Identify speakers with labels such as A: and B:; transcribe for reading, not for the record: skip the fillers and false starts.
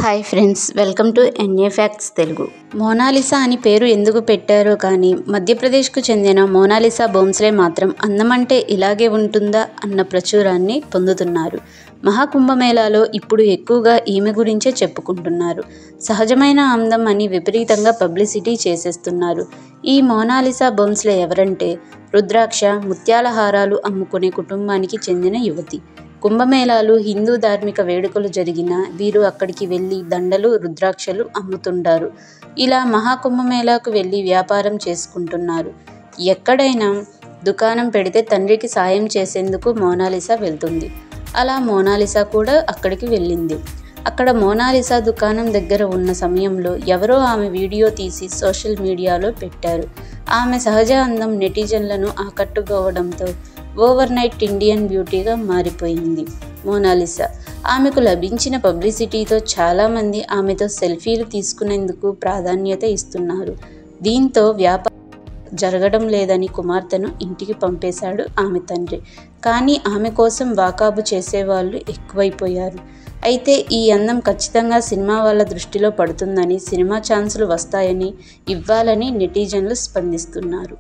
A: Hi friends, welcome to NA facts Telugu. Mona Lisa అని పేరు ఎందుకు పెట్టారో కానీ మధ్యప్రదేశ్కు చెందిన మోనాలిసా భోంస్లే మాత్రం అందమంటే ఇలాగే ఉంటుందా అన్న ప్రచురాన్ని పొందుతున్నారు. మహాకుంభమేళాలో ఇప్పుడు ఎక్కువగా ఈమె గురించే చెప్పుకుంటున్నారు. సహజమైన అందం అని విపరీతంగా పబ్లిసిటీ చేసేస్తున్నారు. ఈ మోనాలిసా భోంస్లే ఎవరంటే రుద్రాక్ష, ముత్యాల హారాలు అమ్ముకునే కుటుంబానికి చెందిన యువతి. కుంభమేళాలు హిందూ ధార్మిక వేడుకలు జరిగినా వీరు అక్కడికి వెళ్ళి దండలు, రుద్రాక్షలు అమ్ముతుంటారు. ఇలా మహాకుంభమేళాకు వెళ్ళి వ్యాపారం చేసుకుంటున్నారు. ఎక్కడైనా దుకాణం పెడితే తండ్రికి సాయం చేసేందుకు మోనాలిసా వెళ్తుంది. అలా మోనాలిసా కూడా అక్కడికి వెళ్ళింది. అక్కడ మోనాలిసా దుకాణం దగ్గర ఉన్న సమయంలో ఎవరో ఆమె వీడియో తీసి సోషల్ మీడియాలో పెట్టారు. ఆమె సహజ అందం నెటిజన్లను ఆకట్టుకోవడంతో ఓవర్ నైట్ ఇండియన్ బ్యూటీగా మారిపోయింది మోనాలిసా. ఆమెకు లభించిన పబ్లిసిటీతో చాలామంది ఆమెతో సెల్ఫీలు తీసుకునేందుకు ప్రాధాన్యత ఇస్తున్నారు. దీంతో వ్యాపారం జరగడం లేదని కుమార్తెను ఇంటికి పంపేశాడు ఆమె తండ్రి. కానీ ఆమె కోసం వాకాబు చేసేవాళ్ళు ఎక్కువైపోయారు. అయితే ఈ అందం ఖచ్చితంగా సినిమా వాళ్ళ దృష్టిలో పడుతుందని, సినిమా ఛాన్సులు వస్తాయని, ఇవ్వాలని నెటిజన్లు స్పందిస్తున్నారు.